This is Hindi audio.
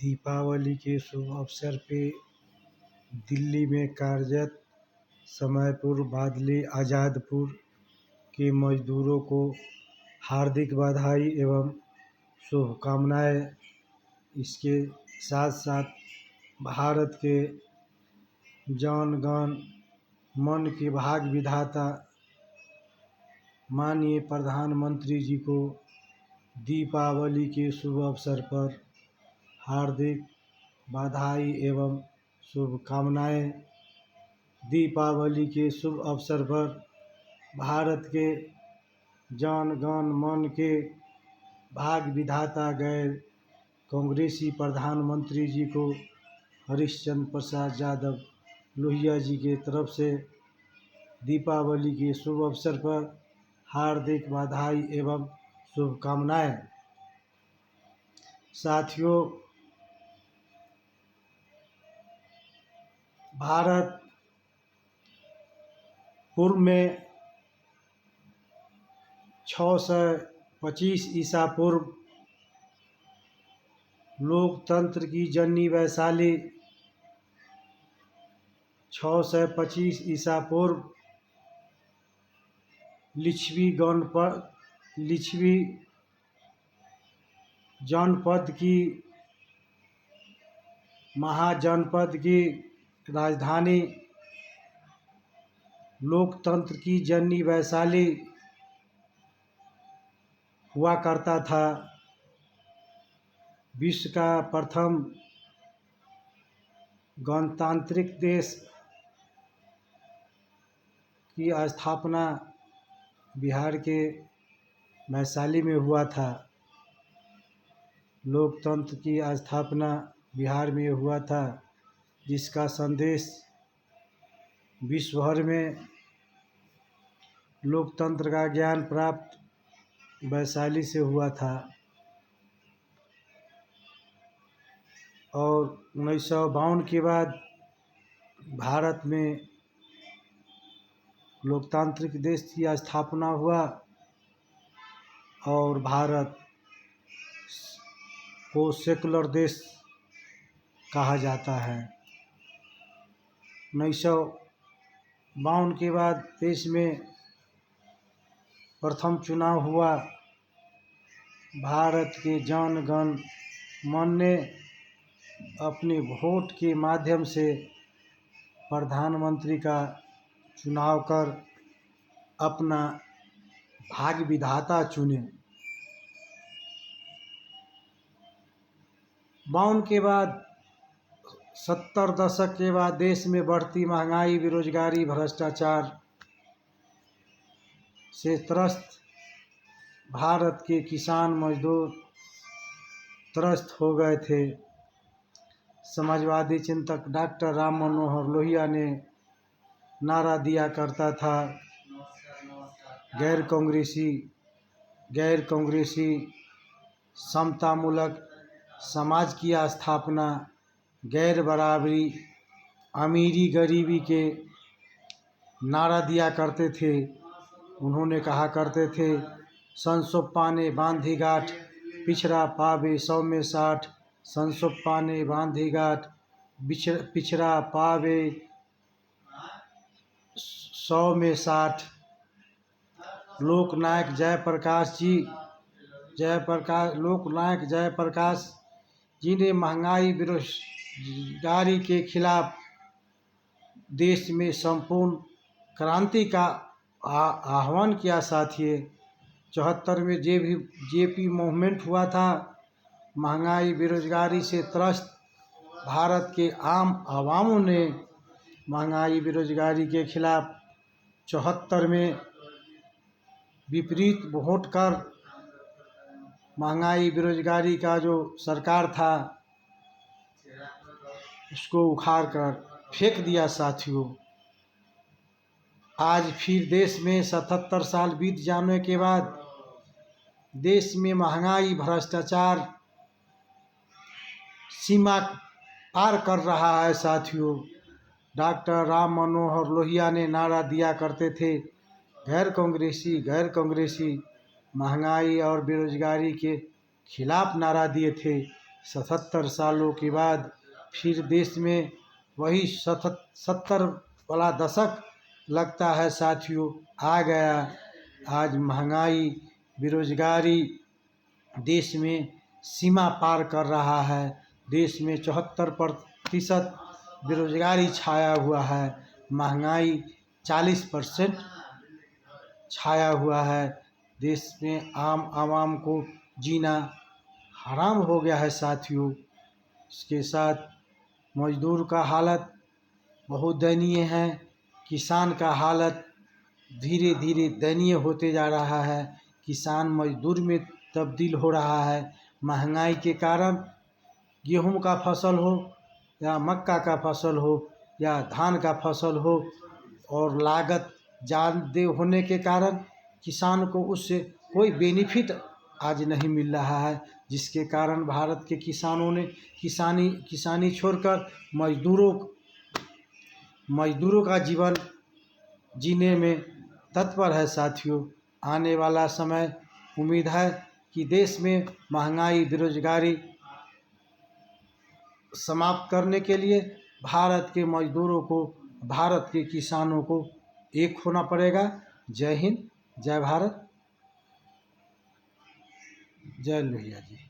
दीपावली के शुभ अवसर पे दिल्ली में कार्यरत समयपुर बादली आज़ादपुर के मजदूरों को हार्दिक बधाई एवं शुभकामनाएं। इसके साथ साथ भारत के जन गण मन के भाग विधाता माननीय प्रधानमंत्री जी को दीपावली के शुभ अवसर पर हार्दिक बधाई एवं शुभकामनाएं। दीपावली के शुभ अवसर पर भारत के जन गण मन के भाग विधाता गैर कांग्रेसी प्रधानमंत्री जी को हरिश्चंद्र प्रसाद यादव लोहिया जी के तरफ से दीपावली के शुभ अवसर पर हार्दिक बधाई एवं शुभकामनाएं। साथियों, भारत पूर्व में 625 ईसा पूर्व लोकतंत्र की जननी वैशाली 625 ईसा पूर्व लिच्छवी जनपद की महाजनपद की राजधानी लोकतंत्र की जननी वैशाली हुआ करता था। विश्व का प्रथम गणतांत्रिक देश की स्थापना बिहार के वैशाली में हुआ था। लोकतंत्र की स्थापना बिहार में हुआ था, जिसका संदेश विश्व भर में लोकतंत्र का ज्ञान प्राप्त वैशाली से हुआ था। और 1952 के बाद भारत में लोकतांत्रिक देश की स्थापना हुआ और भारत को सेकुलर देश कहा जाता है। 1952 के बाद देश में प्रथम चुनाव हुआ। भारत के जन गण मन ने अपने वोट के माध्यम से प्रधानमंत्री का चुनाव कर अपना भाग्य विधाता चुने। 52 के बाद 70 दशक के बाद देश में बढ़ती महंगाई, बेरोजगारी, भ्रष्टाचार से त्रस्त भारत के किसान मजदूर त्रस्त हो गए थे। समाजवादी चिंतक डॉक्टर राम मनोहर लोहिया ने नारा दिया करता था, गैर कांग्रेसी समतामूलक समाज की स्थापना, गैर बराबरी, अमीरी गरीबी के नारा दिया करते थे। उन्होंने कहा करते थे, 100 पाने बांधी गांठ, पिछड़ा पावे 100 में 60। 100 पाने बांधी गांठ, पिछड़ा पावे 100 में 60। लोकनायक जयप्रकाश जी ने महंगाई बेरोजगारी के खिलाफ देश में संपूर्ण क्रांति का आह्वान किया। साथियों, 74 में जेपी मूवमेंट हुआ था। महंगाई बेरोजगारी से त्रस्त भारत के आम आवामों ने महंगाई बेरोजगारी के खिलाफ 74 में विपरीत वोट कर महंगाई बेरोजगारी का जो सरकार था उसको उखाड़ कर फेंक दिया। साथियों, आज फिर देश में 77 साल बीत जाने के बाद देश में महंगाई, भ्रष्टाचार सीमा पार कर रहा है। साथियों, डॉक्टर राम मनोहर लोहिया ने नारा दिया करते थे, गैर कांग्रेसी महंगाई और बेरोजगारी के खिलाफ नारा दिए थे। 77 सालों के बाद फिर देश में वही 70 वाला दशक लगता है साथियों आ गया। आज महंगाई, बेरोजगारी देश में सीमा पार कर रहा है। देश में 74% बेरोजगारी छाया हुआ है। महंगाई 40% छाया हुआ है। देश में आम आवाम को जीना हराम हो गया है साथियों। इसके साथ मजदूर का हालत बहुत दयनीय है। किसान का हालत धीरे धीरे दयनीय होते जा रहा है। किसान मजदूर में तब्दील हो रहा है। महंगाई के कारण गेहूं का फसल हो या मक्का का फसल हो या धान का फसल हो, और लागत ज़्यादा होने के कारण किसान को उससे कोई बेनिफिट आज नहीं मिल रहा है, जिसके कारण भारत के किसानों ने किसानी छोड़कर मजदूरों का जीवन जीने में तत्पर है साथियों। आने वाला समय उम्मीद है कि देश में महंगाई, बेरोजगारी समाप्त करने के लिए भारत के मजदूरों को, भारत के किसानों को एक होना पड़ेगा। जय हिंद, जय भारत, जय लोहिया जी।